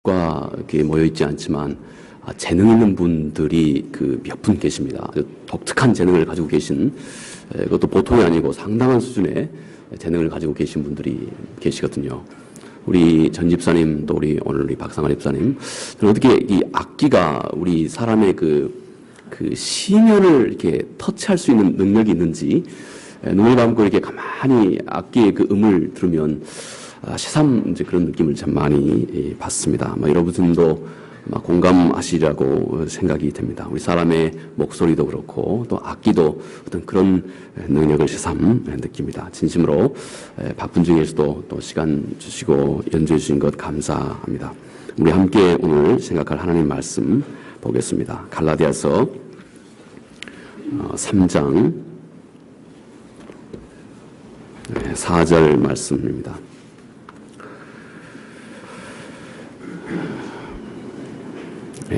과 이렇게 모여 있지 않지만 재능 있는 분들이 그 몇 분 계십니다. 아주 독특한 재능을 가지고 계신, 그것도 보통이 아니고 상당한 수준의 재능을 가지고 계신 분들이 계시거든요. 우리 전 집사님, 또 오늘 우리 박상환 집사님, 저는 어떻게 이 악기가 우리 사람의 그 심연을 이렇게 터치할 수 있는 능력이 있는지, 눈을 감고 이렇게 가만히 악기의 그 음을 들으면 새삼 이제 그런 느낌을 참 많이 받습니다. 여러분도 공감하시리라고 생각이 됩니다. 우리 사람의 목소리도 그렇고 또 악기도 어떤 그런 능력을 새삼 느낍니다. 진심으로 바쁜 중에서도 또 시간 주시고 연주해 주신 것 감사합니다. 우리 함께 오늘 생각할 하나님 말씀 보겠습니다. 갈라디아서 3장 4절 말씀입니다.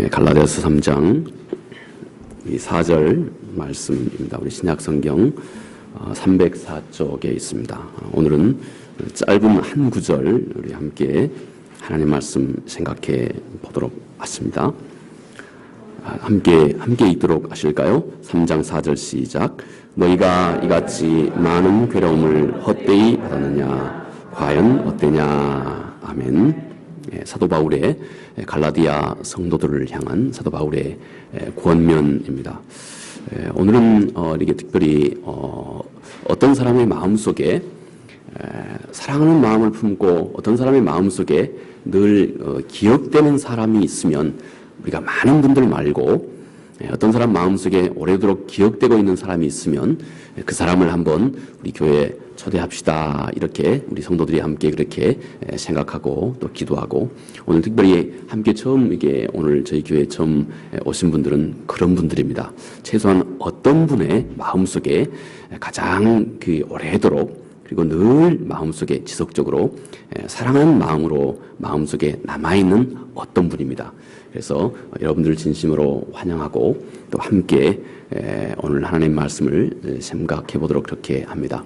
갈라디아서 3장 4절 말씀입니다. 우리 신약성경 304쪽에 있습니다. 오늘은 짧은 한 구절 우리 함께 하나님 말씀 생각해 보도록 하십니다. 함께 읽도록 하실까요? 3장 4절 시작. 너희가 이같이 많은 괴로움을 헛되이 받았느냐? 과연 어때냐? 아멘. 사도 바울의 갈라디아 성도들을 향한 사도 바울의 권면입니다. 오늘은 이렇게 특별히 어떤 사람의 마음속에 사랑하는 마음을 품고 어떤 사람의 마음속에 늘 기억되는 사람이 있으면, 우리가 많은 분들 말고 어떤 사람 마음속에 오래도록 기억되고 있는 사람이 있으면 그 사람을 한번 우리 교회에 초대합시다. 이렇게 우리 성도들이 함께 그렇게 생각하고 또 기도하고, 오늘 특별히 함께 처음 오늘 저희 교회에 처음 오신 분들은 그런 분들입니다. 최소한 어떤 분의 마음속에 가장 오래도록 그리고 늘 마음속에 지속적으로 사랑하는 마음으로 마음속에 남아있는 어떤 분입니다. 그래서 여러분들 진심으로 환영하고 또 함께 오늘 하나님 말씀을 생각해 보도록 그렇게 합니다.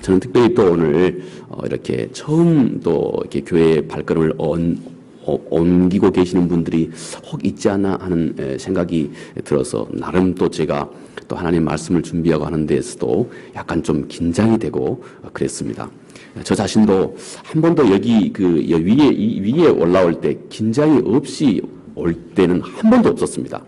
저는 특별히 또 오늘 이렇게 처음 또 이렇게 교회에 발걸음을 옮기고 계시는 분들이 혹 있지 않나 하는 생각이 들어서, 나름 또 제가 또 하나님 말씀을 준비하고 하는 데에서도 약간 좀 긴장이 되고 그랬습니다. 저 자신도 한 번도 여기 위에 올라올 때 긴장이 없이 올 때는 한 번도 없었습니다.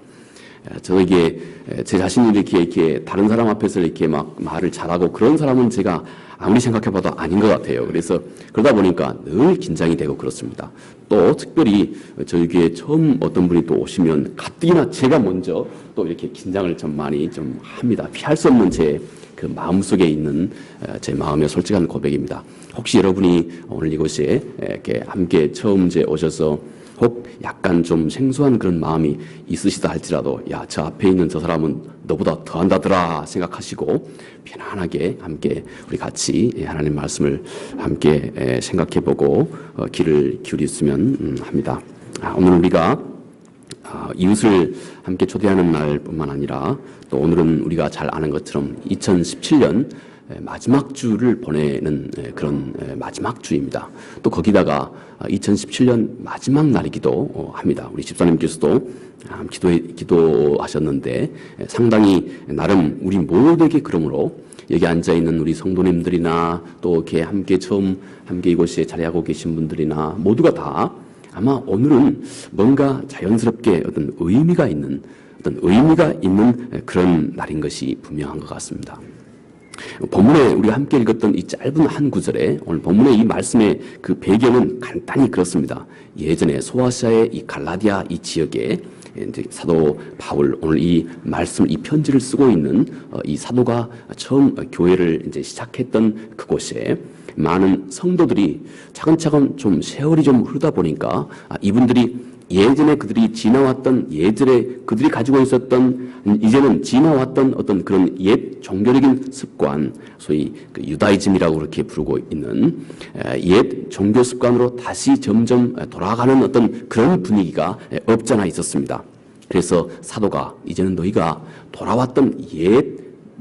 저에게 제 자신이 이렇게 다른 사람 앞에서 이렇게 막 말을 잘하고 그런 사람은 제가 아무리 생각해봐도 아닌 것 같아요. 그래서 그러다 보니까 늘 긴장이 되고 그렇습니다. 또 특별히 저희 교회에 처음 어떤 분이 또 오시면 가뜩이나 제가 먼저 또 이렇게 긴장을 좀 많이 좀 합니다. 피할 수 없는 제 그 마음속에 있는 제 마음의 솔직한 고백입니다. 혹시 여러분이 오늘 이곳에 이렇게 함께 처음 오셔서 혹 약간 좀 생소한 그런 마음이 있으시다 할지라도, 야, 저 앞에 있는 저 사람은 너보다 더한다더라 생각하시고 편안하게 함께 우리 같이 하나님 말씀을 함께 생각해보고 귀를 기울였으면 합니다. 오늘 우리가 이웃을 함께 초대하는 날뿐만 아니라 또 오늘은 우리가 잘 아는 것처럼 2017년 마지막 주를 보내는 그런 마지막 주입니다. 또 거기다가 2017년 마지막 날이기도 합니다. 우리 집사님께서도 기도하셨는데 상당히 나름 우리 모두에게 그러므로 여기 앉아있는 우리 성도님들이나 또 이렇게 함께 이곳에 자리하고 계신 분들이나 모두가 다 아마 오늘은 뭔가 자연스럽게 어떤 의미가 있는 그런 날인 것이 분명한 것 같습니다. 본문에 우리가 함께 읽었던 이 짧은 한 구절에 오늘 본문의 이 말씀의 그 배경은 간단히 그렇습니다. 예전에 소아시아의 이 갈라디아 이 지역에 이제 사도 바울, 오늘 이 편지를 쓰고 있는 이 사도가 처음 교회를 이제 시작했던 그곳에 많은 성도들이 차근차근 좀 세월이 좀 흐르다 보니까 이분들이 예전에 그들이 그들이 가지고 있었던, 이제는 지나왔던 어떤 그런 옛 종교적인 습관, 소위 그 유다이즘이라고 그렇게 부르고 있는 옛 종교 습관으로 다시 점점 돌아가는 어떤 그런 분위기가 없잖아 있었습니다. 그래서 사도가 이제는 너희가 돌아왔던 옛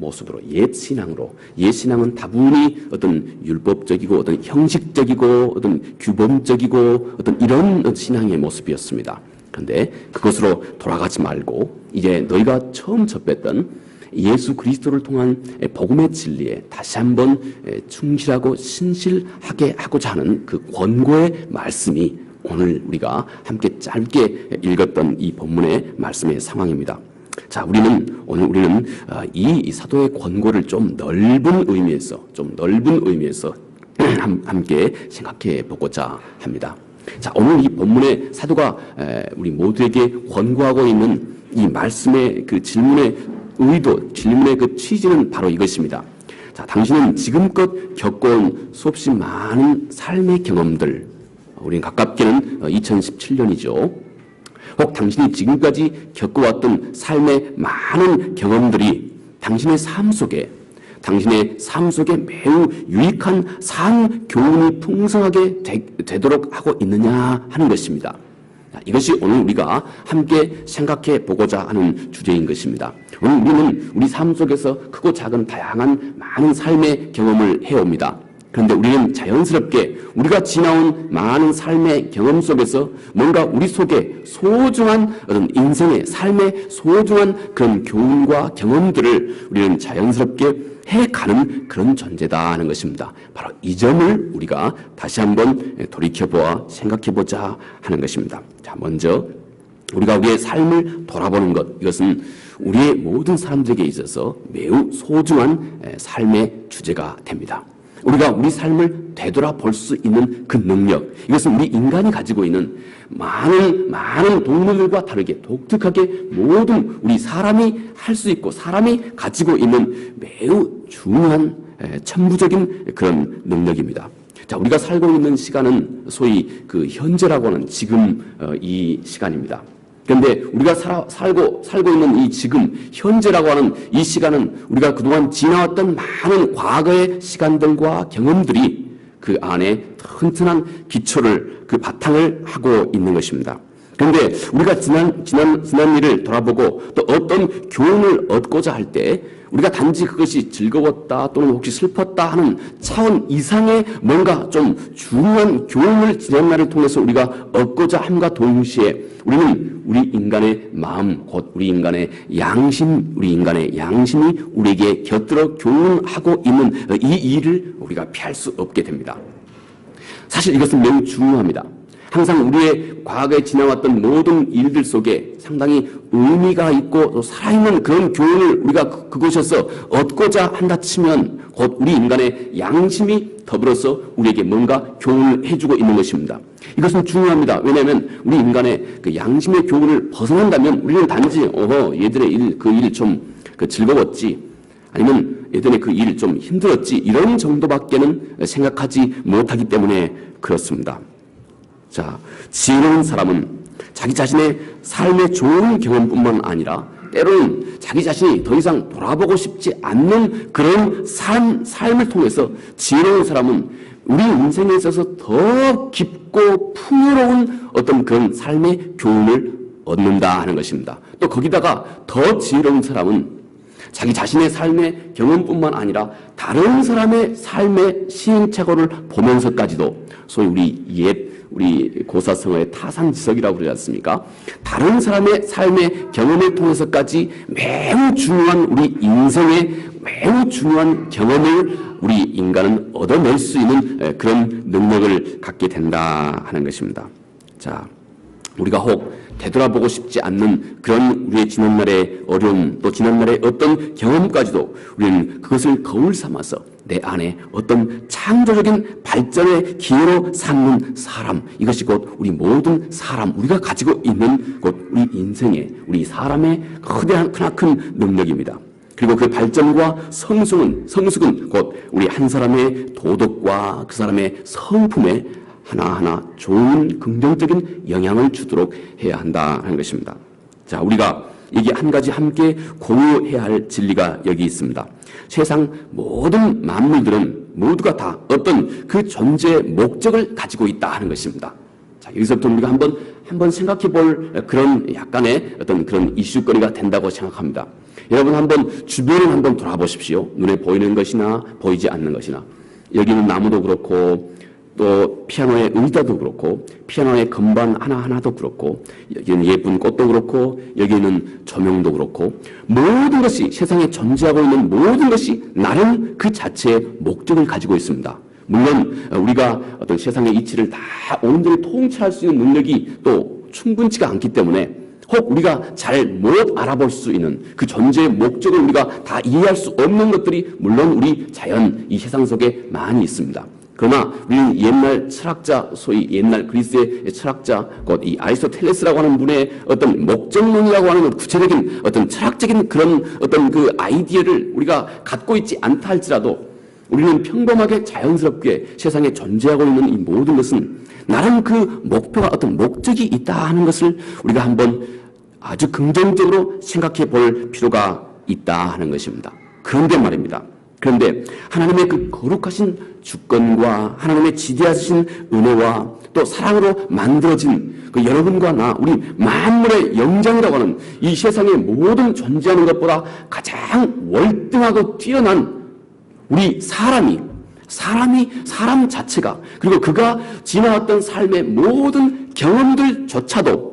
모습으로, 옛 신앙으로, 옛 신앙은 다분히 어떤 율법적이고 어떤 형식적이고 어떤 규범적이고 어떤 이런 신앙의 모습이었습니다. 그런데 그것으로 돌아가지 말고 이제 너희가 처음 접했던 예수 그리스도를 통한 복음의 진리에 다시 한번 충실하고 신실하게 하고자 하는 그 권고의 말씀이 오늘 우리가 함께 짧게 읽었던 이 본문의 말씀의 상황입니다. 자, 오늘 우리는 이 사도의 권고를 좀 넓은 의미에서 함께 생각해 보고자 합니다. 자, 오늘 이 본문의 사도가 우리 모두에게 권고하고 있는 이 말씀의 그 질문의 의도, 질문의 그 취지는 바로 이것입니다. 자, 당신은 지금껏 겪어온 수없이 많은 삶의 경험들, 우리는 가깝게는 2017년이죠. 혹 당신이 지금까지 겪어왔던 삶의 많은 경험들이 당신의 삶 속에 매우 유익한 삶 교훈이 풍성하게 되도록 하고 있느냐 하는 것입니다. 이것이 오늘 우리가 함께 생각해 보고자 하는 주제인 것입니다. 오늘 우리는 우리 삶 속에서 크고 작은 다양한 많은 삶의 경험을 해옵니다. 그런데 우리는 자연스럽게 우리가 지나온 많은 삶의 경험 속에서 뭔가 우리 속에 소중한 어떤 인생의 삶의 소중한 그런 교훈과 경험들을 우리는 자연스럽게 해가는 그런 존재다 하는 것입니다. 바로 이 점을 우리가 다시 한번 돌이켜보아 생각해보자 하는 것입니다. 자, 먼저 우리가 우리의 삶을 돌아보는 것, 이것은 우리의 모든 사람들에게 있어서 매우 소중한 삶의 주제가 됩니다. 우리가 우리 삶을 되돌아볼 수 있는 그 능력, 이것은 우리 인간이 가지고 있는 많은 동물들과 다르게 독특하게 모든 우리 사람이 할 수 있고 사람이 가지고 있는 매우 중요한 천부적인 그런 능력입니다. 자, 우리가 살고 있는 시간은 소위 그 현재라고 하는 지금 이 시간입니다. 그런데 우리가 살고 있는 이 지금 현재라고 하는 이 시간은 우리가 그동안 지나왔던 많은 과거의 시간들과 경험들이 그 안에 튼튼한 기초를 그 바탕을 하고 있는 것입니다. 그런데 우리가 지난 일을 돌아보고 또 어떤 교훈을 얻고자 할 때 우리가 단지 그것이 즐거웠다 또는 혹시 슬펐다 하는 차원 이상의 뭔가 좀 중요한 교훈을 지난날을 통해서 우리가 얻고자 함과 동시에 우리는 우리 인간의 마음, 곧 우리 인간의 양심이 우리에게 곁들어 교훈하고 있는 이 일을 우리가 피할 수 없게 됩니다. 사실 이것은 매우 중요합니다. 항상 우리의 과거에 지나왔던 모든 일들 속에 상당히 의미가 있고 또 살아있는 그런 교훈을 우리가 그곳에서 얻고자 한다 치면 곧 우리 인간의 양심이 더불어서 우리에게 뭔가 교훈을 해주고 있는 것입니다. 이것은 중요합니다. 왜냐하면 우리 인간의 그 양심의 교훈을 벗어난다면 우리는 단지 얘들의 그 일 좀 즐거웠지, 아니면 예전에 그 일 좀 힘들었지, 이런 정도밖에는 생각하지 못하기 때문에 그렇습니다. 자, 지혜로운 사람은 자기 자신의 삶의 좋은 경험뿐만 아니라 때로는 자기 자신이 더 이상 돌아보고 싶지 않는 그런 삶을 통해서 지혜로운 사람은 우리 인생에 있어서 더 깊고 풍요로운 어떤 그런 삶의 교훈을 얻는다 하는 것입니다. 또 거기다가 더 지혜로운 사람은 자기 자신의 삶의 경험뿐만 아니라 다른 사람의 삶의 시행착오를 보면서까지도 소위 우리 고사성어의 타산지석이라고 그러지 않습니까? 다른 사람의 삶의 경험을 통해서까지 매우 중요한 우리 인생의 매우 중요한 경험을 우리 인간은 얻어낼 수 있는 그런 능력을 갖게 된다 하는 것입니다. 자, 우리가 혹 되돌아보고 싶지 않는 그런 우리의 지난날의 어려움, 또 지난날의 어떤 경험까지도 우리는 그것을 거울 삼아서 내 안에 어떤 창조적인 발전의 기회로 삼는 사람, 이것이 곧 우리 모든 사람, 우리가 가지고 있는 곧 우리 인생의, 우리 사람의 크나큰 능력입니다. 그리고 그 발전과 성숙은 곧 우리 한 사람의 도덕과 그 사람의 성품에 하나하나 좋은 긍정적인 영향을 주도록 해야 한다 하는 것입니다. 자, 우리가 이게 한 가지 함께 공유해야 할 진리가 여기 있습니다. 세상 모든 만물들은 모두가 다 어떤 그 존재의 목적을 가지고 있다 하는 것입니다. 자, 여기서부터 우리가 한번 한번 생각해 볼 그런 약간의 어떤 그런 이슈거리가 된다고 생각합니다. 여러분 한번 주변을 한번 돌아보십시오. 눈에 보이는 것이나 보이지 않는 것이나. 여기는 나무도 그렇고 또 피아노의 의자도 그렇고 피아노의 건반 하나하나도 그렇고 여기는 예쁜 꽃도 그렇고 여기는 조명도 그렇고 모든 것이 세상에 존재하고 있는 모든 것이 나름 그 자체의 목적을 가지고 있습니다. 물론 우리가 어떤 세상의 이치를 다 온전히 통찰할 수 있는 능력이 또 충분치가 않기 때문에 혹 우리가 잘 못 알아볼 수 있는 그 존재의 목적을 우리가 다 이해할 수 없는 것들이 물론 우리 자연 이 세상 속에 많이 있습니다. 그러나 우리는 옛날 철학자, 소위 옛날 그리스의 철학자, 곧 이 아리스토텔레스라고 하는 분의 어떤 목적론이라고 하는 구체적인 어떤 철학적인 그런 어떤 그 아이디어를 우리가 갖고 있지 않다 할지라도 우리는 평범하게 자연스럽게 세상에 존재하고 있는 이 모든 것은 나름 그 목표가 어떤 목적이 있다 하는 것을 우리가 한번 아주 긍정적으로 생각해 볼 필요가 있다 하는 것입니다. 그런데 말입니다. 그런데 하나님의 그 거룩하신 주권과 하나님의 지대하신 은혜와 또 사랑으로 만들어진 그 여러분과 나, 우리 만물의 영장이라고 하는 이 세상의 모든 존재하는 것보다 가장 월등하고 뛰어난 우리 사람 자체가 그리고 그가 지나왔던 삶의 모든 경험들조차도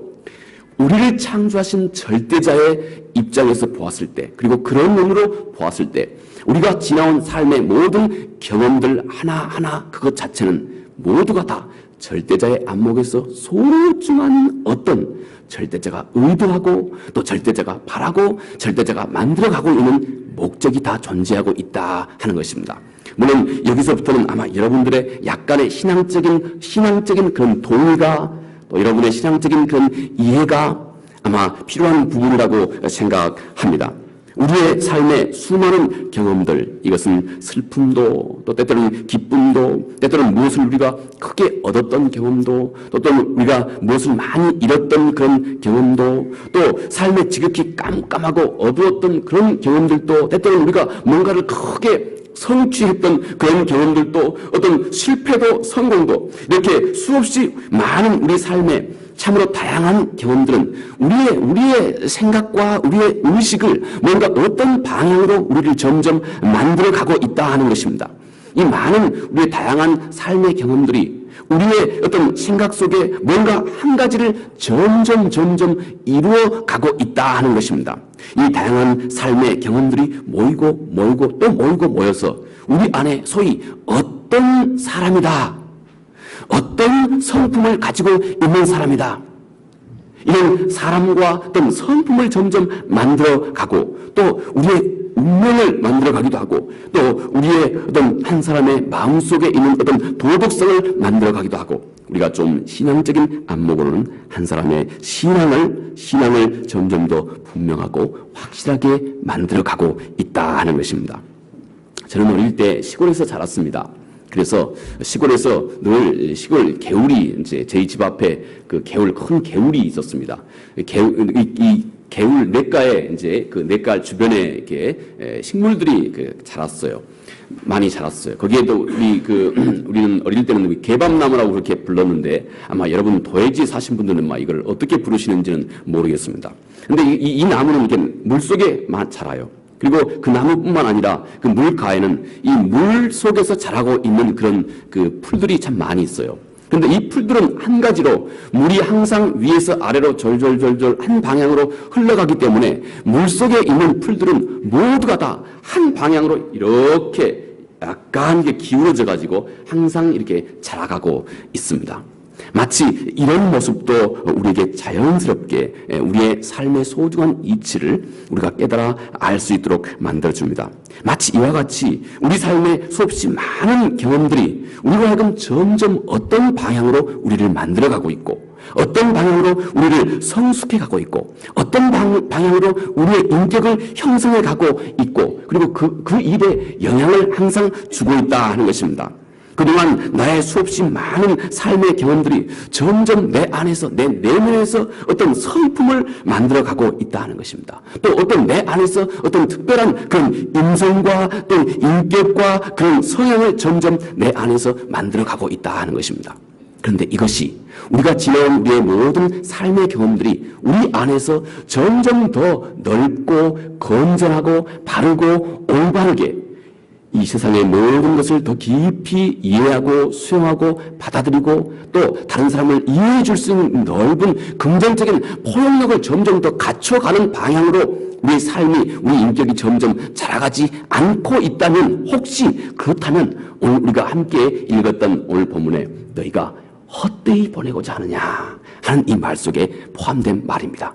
우리를 창조하신 절대자의 입장에서 보았을 때 그리고 그런 눈으로 보았을 때 우리가 지나온 삶의 모든 경험들 하나하나 그것 자체는 모두가 다 절대자의 안목에서 소중한 어떤 절대자가 의도하고 또 절대자가 바라고 절대자가 만들어가고 있는 목적이 다 존재하고 있다 하는 것입니다. 물론 여기서부터는 아마 여러분들의 약간의 신앙적인 그런 동의가 또 여러분의 신앙적인 그런 이해가 아마 필요한 부분이라고 생각합니다. 우리의 삶의 수많은 경험들, 이것은 슬픔도 또 때때로는 기쁨도 때때로는 무엇을 우리가 크게 얻었던 경험도 또 우리가 무엇을 많이 잃었던 그런 경험도 또 삶에 지극히 깜깜하고 어두웠던 그런 경험들도 때때로는 우리가 뭔가를 크게 성취했던 그런 경험들도 어떤 실패도 성공도 이렇게 수없이 많은 우리 삶에 참으로 다양한 경험들은 우리의 생각과 우리의 의식을 뭔가 어떤 방향으로 우리를 점점 만들어가고 있다 하는 것입니다. 이 많은 우리의 다양한 삶의 경험들이 우리의 어떤 생각 속에 뭔가 한 가지를 점점 이루어가고 있다 하는 것입니다. 이 다양한 삶의 경험들이 모이고 또 모여서 우리 안에 소위 어떤 사람이다, 어떤 성품을 가지고 있는 사람이다, 이런 사람과 어떤 성품을 점점 만들어가고 또 우리의 운명을 만들어가기도 하고 또 우리의 어떤 한 사람의 마음속에 있는 어떤 도덕성을 만들어가기도 하고 우리가 좀 신앙적인 안목으로는 한 사람의 신앙을 점점 더 분명하고 확실하게 만들어가고 있다 하는 것입니다. 저는 어릴 때 시골에서 자랐습니다. 그래서 시골에서 늘 시골 개울이 이제 저희 집 앞에 그 큰 개울이 있었습니다. 이 개울 냇가에 이제 그 냇가 주변에 이렇게 식물들이 자랐어요. 많이 자랐어요. 거기에도 우리는 어릴 때는 개밥나무라고 그렇게 불렀는데 아마 여러분 도해지 사신 분들은 이걸 어떻게 부르시는지는 모르겠습니다. 근데 이 나무는 이렇게 물 속에 자라요. 그리고 그 나무뿐만 아니라 그 물가에는 이 물 속에서 자라고 있는 그런 그 풀들이 참 많이 있어요. 그런데 이 풀들은 한 가지로 물이 항상 위에서 아래로 졸졸 한 방향으로 흘러가기 때문에 물 속에 있는 풀들은 모두가 다 한 방향으로 이렇게 약간 기울어져 가지고 항상 이렇게 자라가고 있습니다. 마치 이런 모습도 우리에게 자연스럽게 우리의 삶의 소중한 이치를 우리가 깨달아 알 수 있도록 만들어줍니다. 마치 이와 같이 우리 삶의 수없이 많은 경험들이 우리로 하여금 점점 어떤 방향으로 우리를 만들어가고 있고 어떤 방향으로 우리를 성숙해가고 있고 어떤 방향으로 우리의 인격을 형성해가고 있고 그리고 그 일에 영향을 항상 주고 있다 하는 것입니다. 그동안 나의 수없이 많은 삶의 경험들이 점점 내 안에서 내 내면에서 어떤 성품을 만들어가고 있다 하는 것입니다. 또 어떤 내 안에서 어떤 특별한 그런 인성과 또 인격과 그런 성향을 점점 내 안에서 만들어가고 있다 하는 것입니다. 그런데 이것이 우리가 지나온 우리의 모든 삶의 경험들이 우리 안에서 점점 더 넓고 건전하고 바르고 올바르게 이 세상의 모든 것을 더 깊이 이해하고 수용하고 받아들이고 또 다른 사람을 이해해 줄 수 있는 넓은 긍정적인 포용력을 점점 더 갖춰가는 방향으로 우리 삶이, 우리 인격이 점점 자라가지 않고 있다면, 혹시 그렇다면 오늘 우리가 함께 읽었던 오늘 본문에 너희가 헛되이 보내고자 하느냐 하는 이 말 속에 포함된 말입니다.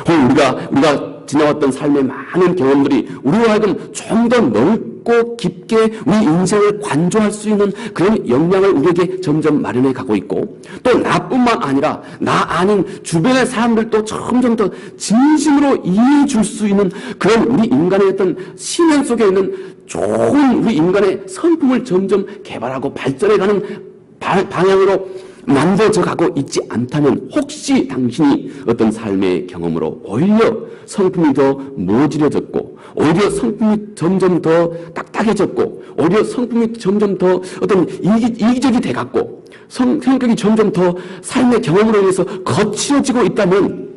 오늘 우리가 지나왔던 삶의 많은 경험들이 우리로 하여금 좀 더 넓고 깊게 우리 인생을 관조할 수 있는 그런 역량을 우리에게 점점 마련해 가고 있고, 또 나뿐만 아니라 나 아닌 주변의 사람들도 점점 더 진심으로 이해해 줄 수 있는 그런 우리 인간의 어떤 신앙 속에 있는 좋은 우리 인간의 성품을 점점 개발하고 발전해가는 방향으로 만들어져 가고 있지 않다면, 혹시 당신이 어떤 삶의 경험으로 오히려 성품이 더 모질어졌고, 오히려 성품이 점점 더 딱딱해졌고, 오히려 성품이 점점 더 어떤 이기적이 돼갖고 성격이 점점 더 삶의 경험으로 인해서 거칠어지고 있다면,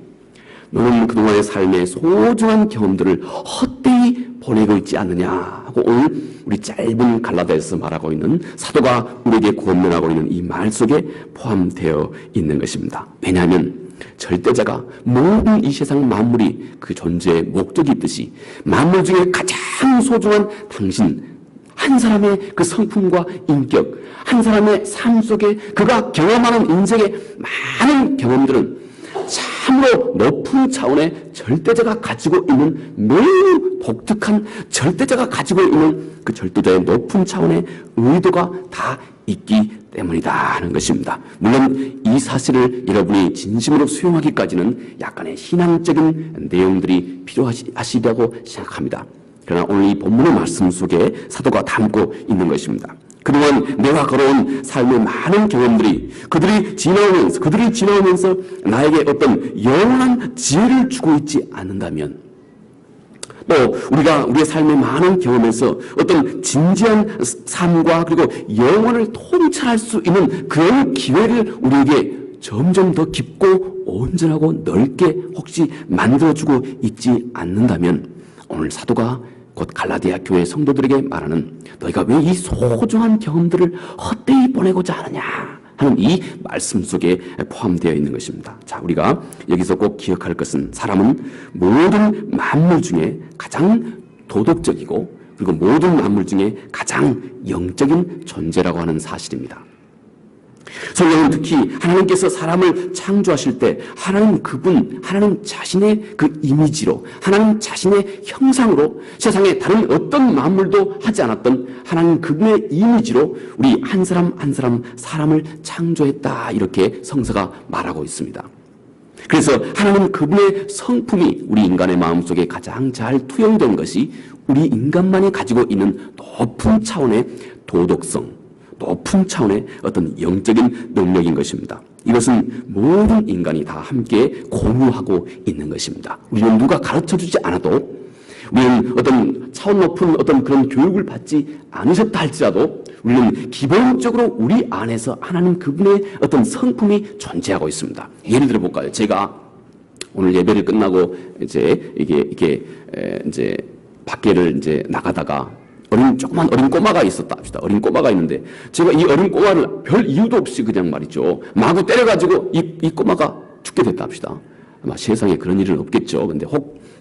너는 그동안의 삶의 소중한 경험들을 헛되이 보내고 있지 않느냐 하고 오늘 우리 짧은 갈라디아에서 말하고 있는, 사도가 우리에게 권면하고 있는 이 말 속에 포함되어 있는 것입니다. 왜냐하면 절대자가 모든 이 세상 만물이 그 존재의 목적이 있듯이 만물 중에 가장 소중한 당신 한 사람의 그 성품과 인격, 한 사람의 삶 속에 그가 경험하는 인생의 많은 경험들은 참으로 높은 차원의 절대자가 가지고 있는 매우 독특한, 절대자가 가지고 있는 그 절대자의 높은 차원의 의도가 다 있기 때문이다 하는 것입니다. 물론 이 사실을 여러분이 진심으로 수용하기까지는 약간의 신앙적인 내용들이 필요하시다고 생각합니다. 그러나 오늘 이 본문의 말씀 속에 사도가 담고 있는 것입니다. 그동안 내가 걸어온 삶의 많은 경험들이 그들이 지나오면서 나에게 어떤 영원한 지혜를 주고 있지 않는다면, 또 우리가 우리의 삶의 많은 경험에서 어떤 진지한 삶과 그리고 영혼을 통찰할 수 있는 그런 기회를 우리에게 점점 더 깊고 온전하고 넓게 혹시 만들어주고 있지 않는다면, 오늘 사도가 곧 갈라디아 교회 성도들에게 말하는, 너희가 왜 이 소중한 경험들을 헛되이 보내고자 하느냐 하는 이 말씀 속에 포함되어 있는 것입니다. 자, 우리가 여기서 꼭 기억할 것은, 사람은 모든 만물 중에 가장 도덕적이고 그리고 모든 만물 중에 가장 영적인 존재라고 하는 사실입니다. 성경은 특히 하나님께서 사람을 창조하실 때 하나님 자신의 그 이미지로, 하나님 자신의 형상으로 세상에 다른 어떤 만물도 하지 않았던 하나님 그분의 이미지로 우리 한 사람 한 사람 사람을 창조했다, 이렇게 성서가 말하고 있습니다. 그래서 하나님 그분의 성품이 우리 인간의 마음속에 가장 잘 투영된 것이 우리 인간만이 가지고 있는 높은 차원의 도덕성, 높은 차원의 어떤 영적인 능력인 것입니다. 이것은 모든 인간이 다 함께 공유하고 있는 것입니다. 우리는 누가 가르쳐주지 않아도, 우리는 어떤 차원 높은 어떤 그런 교육을 받지 않으셨다 할지라도 우리는 기본적으로 우리 안에서 하나님 그분의 어떤 성품이 존재하고 있습니다. 예를 들어 볼까요? 제가 오늘 예배를 끝나고 이제 밖에를 나가다가 조그만 어린 꼬마가 있었다 합시다. 어린 꼬마가 있는데 제가 이 어린 꼬마를 별 이유도 없이 그냥 말이죠, 마구 때려가지고 이 꼬마가 죽게 됐다 합시다. 아마 세상에 그런 일은 없겠죠. 근데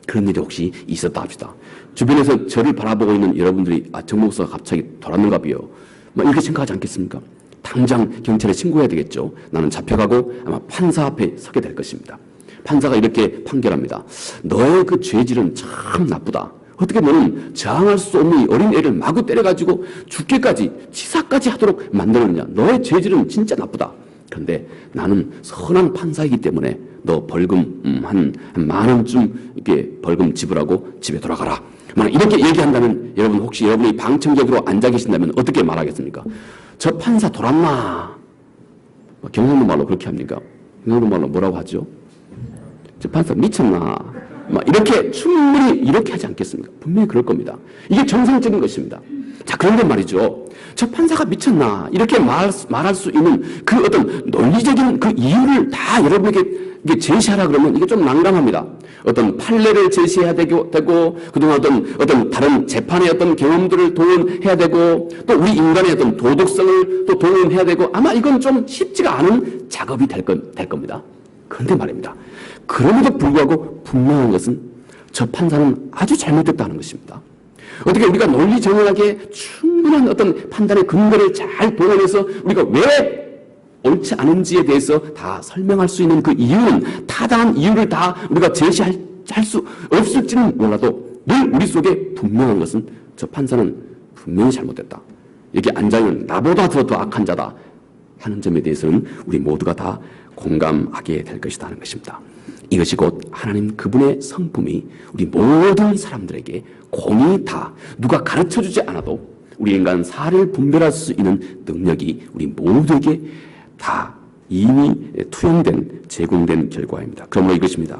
그런 일이 혹시 있었다 합시다. 주변에서 저를 바라보고 있는 여러분들이, 정 목사가 갑자기 돌았는가 봐요, 이렇게 생각하지 않겠습니까? 당장 경찰에 신고해야 되겠죠. 나는 잡혀가고 아마 판사 앞에 서게 될 것입니다. 판사가 이렇게 판결합니다. 너의 그 죄질은 참 나쁘다. 어떻게 너는 저항할 수 없는 이 어린 애를 마구 때려가지고 죽게까지, 치사까지 하도록 만들었냐. 너의 죄질은 진짜 나쁘다. 그런데 나는 선한 판사이기 때문에 너 벌금 한 10,000원쯤 이렇게 벌금 지불하고 집에 돌아가라. 만약 이렇게 얘기한다면, 여러분 혹시 여러분이 방청객으로 앉아 계신다면 어떻게 말하겠습니까? 저 판사 돌았나? 경상도 말로 그렇게 합니까? 경상도 말로 뭐라고 하죠? 저 판사 미쳤나? 이렇게 충분히 이렇게 하지 않겠습니까? 분명히 그럴 겁니다. 이게 정상적인 것입니다. 자, 그런데 말이죠, 저 판사가 미쳤나 이렇게 말할 수 있는 그 어떤 논리적인 그 이유를 다 여러분에게 이게 제시하라 그러면 이게 좀 난감합니다. 어떤 판례를 제시해야 되고 그동안 어떤 다른 재판의 어떤 경험들을 동원해야 되고 또 우리 인간의 어떤 도덕성을 또 동원해야 되고 아마 이건 좀 쉽지가 않은 작업이 될 겁니다. 그런데 말입니다. 그럼에도 불구하고 분명한 것은 저 판사는 아주 잘못됐다는 것입니다. 어떻게 우리가 논리 정연하게 충분한 어떤 판단의 근거를 잘 동원해서 우리가 왜 옳지 않은지에 대해서 다 설명할 수 있는 그 이유는 타당한 이유를 다 우리가 제시할 수 없을지는 몰라도 늘 우리 속에 분명한 것은 저 판사는 분명히 잘못됐다. 여기 앉아있는 나보다 더 악한 자다 하는 점에 대해서는 우리 모두가 다 공감하게 될 것이다 하는 것입니다. 이것이 곧 하나님 그분의 성품이 우리 모든 사람들에게 공이 다 누가 가르쳐주지 않아도 우리 인간 사를 분별할 수 있는 능력이 우리 모두에게 다 이미 투영된 제공된 결과입니다. 그러므로 이것입니다.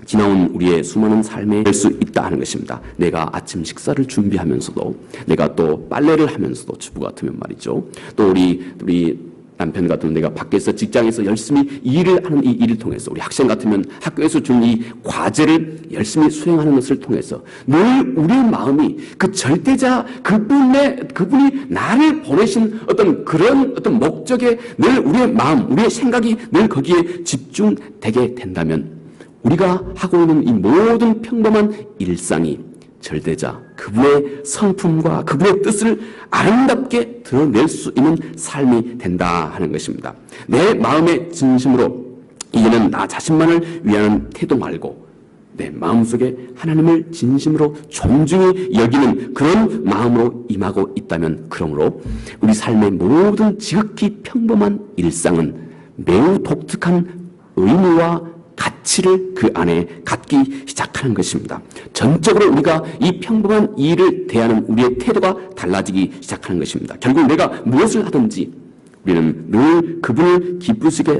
지나온 우리의 수많은 삶에 될 수 있다 하는 것입니다. 내가 아침 식사를 준비하면서도 내가 또 빨래를 하면서도 주부 같으면 말이죠. 또 우리 남편 같으면 내가 밖에서 직장에서 열심히 일을 하는 이 일을 통해서 우리 학생 같으면 학교에서 준 이 과제를 열심히 수행하는 것을 통해서 늘 우리의 마음이 그 절대자 그분이 나를 보내신 어떤 그런 어떤 목적에 늘 우리의 마음, 우리의 생각이 늘 거기에 집중되게 된다면 우리가 하고 있는 이 모든 평범한 일상이 절대자 그분의 성품과 그분의 뜻을 아름답게 드러낼 수 있는 삶이 된다 하는 것입니다. 내 마음의 진심으로 이제는 나 자신만을 위한 태도 말고 내 마음속에 하나님을 진심으로 존중히 여기는 그런 마음으로 임하고 있다면 그러므로 우리 삶의 모든 지극히 평범한 일상은 매우 독특한 의미와 가치를 그 안에 갖기 시작하는 것입니다. 전적으로 우리가 이 평범한 일을 대하는 우리의 태도가 달라지기 시작하는 것입니다. 결국 내가 무엇을 하든지 우리는 늘 그분을 기쁘시게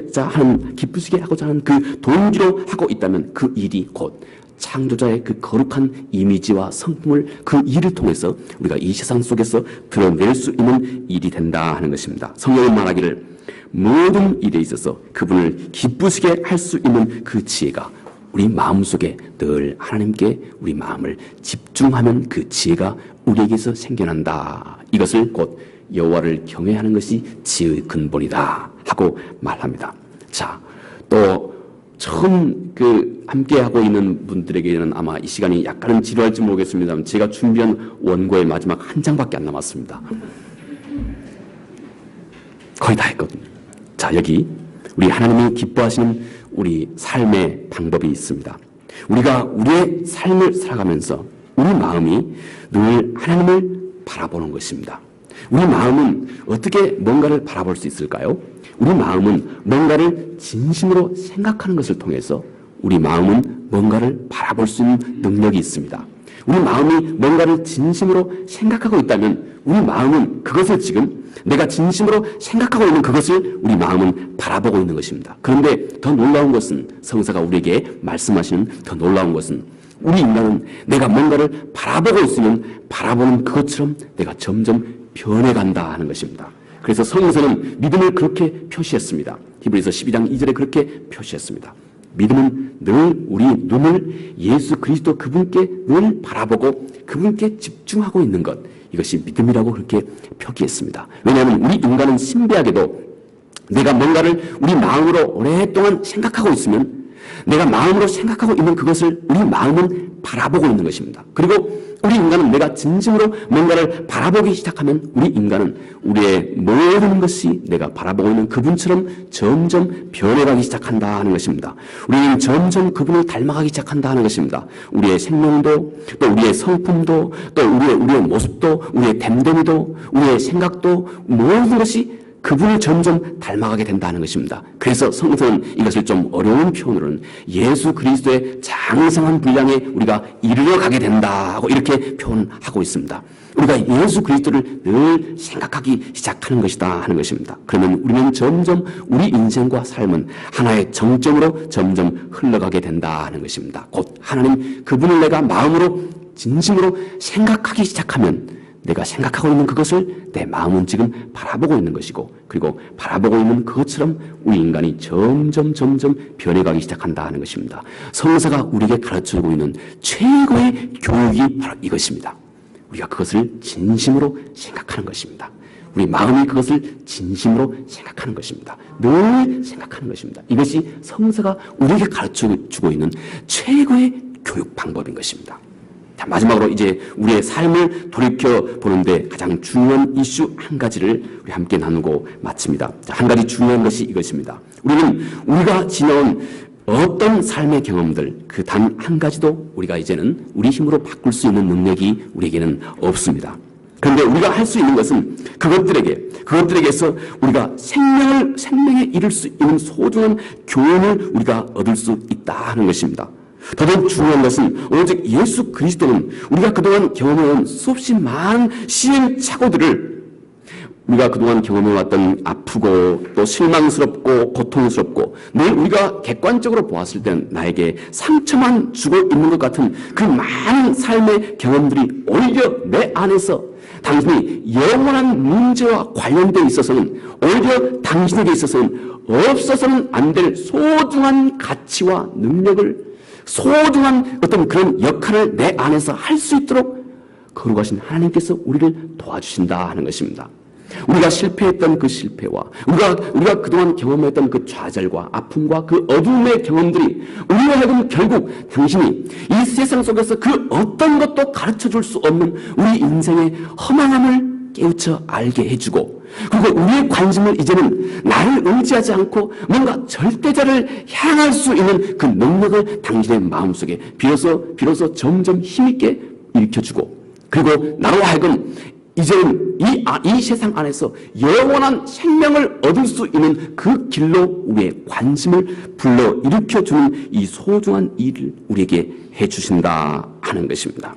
하고자 하는 그 동기로 하고 있다면 그 일이 곧 창조자의 그 거룩한 이미지와 성품을 그 일을 통해서 우리가 이 세상 속에서 드러낼 수 있는 일이 된다 하는 것입니다. 성경은 말하기를 모든 일에 있어서 그분을 기쁘시게 할 수 있는 그 지혜가 우리 마음속에 늘 하나님께 우리 마음을 집중하면 그 지혜가 우리에게서 생겨난다. 이것을 곧 여호와를 경외하는 것이 지혜의 근본이다 하고 말합니다. 자, 또 처음 함께 하고 있는 분들에게는 아마 이 시간이 약간은 지루할지 모르겠습니다만 제가 준비한 원고의 마지막 한 장밖에 안 남았습니다. 거의 다 했거든요. 자, 여기 우리 하나님이 기뻐하시는 우리 삶의 방법이 있습니다. 우리가 우리의 삶을 살아가면서 우리 마음이 늘 하나님을 바라보는 것입니다. 우리 마음은 어떻게 뭔가를 바라볼 수 있을까요? 우리 마음은 뭔가를 진심으로 생각하는 것을 통해서 우리 마음은 뭔가를 바라볼 수 있는 능력이 있습니다. 우리 마음이 뭔가를 진심으로 생각하고 있다면 우리 마음은 그것을 지금 내가 진심으로 생각하고 있는 그것을 우리 마음은 바라보고 있는 것입니다. 그런데 더 놀라운 것은 성사가 우리에게 말씀하시는 더 놀라운 것은 우리 인간은 내가 뭔가를 바라보고 있으면 바라보는 그것처럼 내가 점점 변해간다 하는 것입니다. 그래서 성서는 믿음을 그렇게 표시했습니다. 히브리서 12장 2절에 그렇게 표시했습니다. 믿음은 늘 우리 눈을 예수 그리스도 그분께 늘 바라보고 그분께 집중하고 있는 것, 이것이 믿음이라고 그렇게 표기했습니다. 왜냐하면 우리 인간은 신비하게도 내가 뭔가를 우리 마음으로 오랫동안 생각하고 있으면 내가 마음으로 생각하고 있는 그것을 우리 마음은 바라보고 있는 것입니다. 그리고 우리 인간은 내가 진심으로 뭔가를 바라보기 시작하면 우리 인간은 우리의 모든 것이 내가 바라보고 있는 그분처럼 점점 변해가기 시작한다 하는 것입니다. 우리는 점점 그분을 닮아가기 시작한다 하는 것입니다. 우리의 생명도 또 우리의 성품도 또 우리의 모습도 우리의 됨됨이도 우리의 생각도 모든 것이 그분을 점점 닮아가게 된다는 것입니다. 그래서 성서는 이것을 좀 어려운 표현으로는 예수 그리스도의 장성한 분량에 우리가 이르러 가게 된다고 이렇게 표현하고 있습니다. 우리가 예수 그리스도를 늘 생각하기 시작하는 것이다 하는 것입니다. 그러면 우리는 점점 우리 인생과 삶은 하나의 정점으로 점점 흘러가게 된다 하는 것입니다. 곧 하나님 그분을 내가 마음으로 진심으로 생각하기 시작하면 내가 생각하고 있는 그것을 내 마음은 지금 바라보고 있는 것이고, 그리고 바라보고 있는 그것처럼 우리 인간이 점점 변해가기 시작한다 하는 것입니다. 성서가 우리에게 가르쳐주고 있는 최고의 교육이 바로 이것입니다. 우리가 그것을 진심으로 생각하는 것입니다. 우리 마음이 그것을 진심으로 생각하는 것입니다. 늘 생각하는 것입니다. 이것이 성서가 우리에게 가르쳐주고 있는 최고의 교육 방법인 것입니다. 자, 마지막으로 이제 우리의 삶을 돌이켜보는데 가장 중요한 이슈 한 가지를 우리 함께 나누고 마칩니다. 자, 한 가지 중요한 것이 이것입니다. 우리가 지나온 어떤 삶의 경험들, 그 단 한 가지도 우리가 이제는 우리 힘으로 바꿀 수 있는 능력이 우리에게는 없습니다. 그런데 우리가 할 수 있는 것은 그것들에게서 우리가 생명에 이를 수 있는 소중한 교훈을 우리가 얻을 수 있다 하는 것입니다. 더더욱 중요한 것은 오직 예수 그리스도는 우리가 그동안 경험해온 수없이 많은 시행착오들을, 우리가 그동안 경험해왔던 아프고 또 실망스럽고 고통스럽고 늘 우리가 객관적으로 보았을 때는 나에게 상처만 주고 있는 것 같은 그 많은 삶의 경험들이 오히려 내 안에서 당신이 영원한 문제와 관련되어 있어서는, 오히려 당신에게 있어서는 없어서는 안 될 소중한 가치와 능력을, 소중한 어떤 그런 역할을 내 안에서 할 수 있도록 거룩하신 하나님께서 우리를 도와주신다 하는 것입니다. 우리가 실패했던 그 실패와 우리가 그동안 경험했던 그 좌절과 아픔과 그 어두움의 경험들이 우리로 하여금 결국 당신이 이 세상 속에서 그 어떤 것도 가르쳐줄 수 없는 우리 인생의 허망함을 깨우쳐 알게 해주고, 그리고 우리의 관심을 이제는 나를 의지하지 않고 뭔가 절대자를 향할 수 있는 그 능력을 당신의 마음속에 비로소 점점 힘있게 일으켜주고, 그리고 나로 하여금 이제는 이 세상 안에서 영원한 생명을 얻을 수 있는 그 길로 우리의 관심을 불러일으켜주는 이 소중한 일을 우리에게 해주신다 하는 것입니다.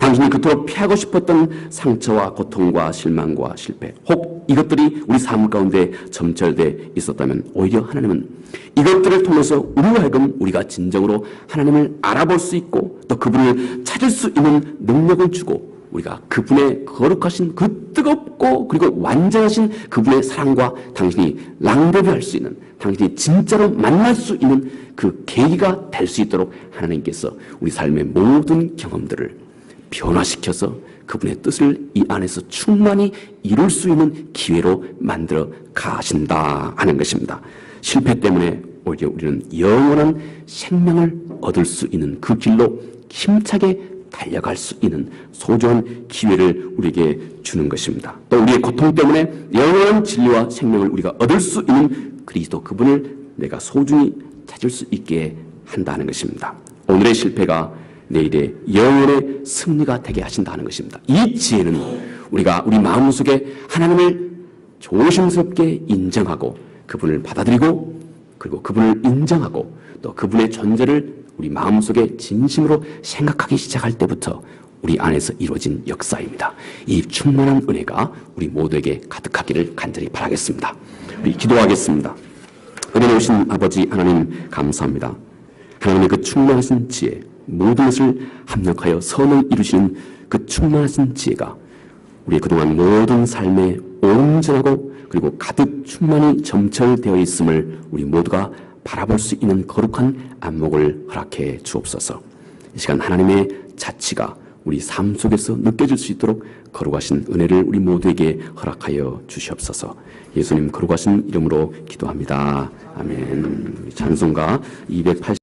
당신이 그토록 피하고 싶었던 상처와 고통과 실망과 실패, 혹 이것들이 우리 삶 가운데 점철되어 있었다면 오히려 하나님은 이것들을 통해서 우리로 하여금 우리가 진정으로 하나님을 알아볼 수 있고 또 그분을 찾을 수 있는 능력을 주고, 우리가 그분의 거룩하신 그 뜨겁고 그리고 완전하신 그분의 사랑과 당신이 랑데뷰할 수 있는, 당신이 진짜로 만날 수 있는 그 계기가 될 수 있도록 하나님께서 우리 삶의 모든 경험들을 변화시켜서 그분의 뜻을 이 안에서 충만히 이룰 수 있는 기회로 만들어 가신다 하는 것입니다. 실패 때문에 오히려 우리는 영원한 생명을 얻을 수 있는 그 길로 힘차게 달려갈 수 있는 소중한 기회를 우리에게 주는 것입니다. 또 우리의 고통 때문에 영원한 진리와 생명을 우리가 얻을 수 있는 그리스도 그분을 내가 소중히 찾을 수 있게 한다는 것입니다. 오늘의 실패가 내일의 영원의 승리가 되게 하신다는 것입니다. 이 지혜는 우리가 우리 마음속에 하나님을 조심스럽게 인정하고 그분을 받아들이고, 그리고 그분을 인정하고 또 그분의 존재를 우리 마음속에 진심으로 생각하기 시작할 때부터 우리 안에서 이루어진 역사입니다. 이 충만한 은혜가 우리 모두에게 가득하기를 간절히 바라겠습니다. 우리 기도하겠습니다. 은혜로우신 아버지 하나님 감사합니다. 하나님의 그 충만하신 지혜, 모든 것을 합력하여 선을 이루시는 그 충만하신 지혜가 우리의 그동안 모든 삶에 온전하고 그리고 가득 충만히 점철되어 있음을 우리 모두가 바라볼 수 있는 거룩한 안목을 허락해 주옵소서. 이 시간 하나님의 자치가 우리 삶 속에서 느껴질 수 있도록 거룩하신 은혜를 우리 모두에게 허락하여 주시옵소서. 예수님 거룩하신 이름으로 기도합니다. 아멘. 찬송가 280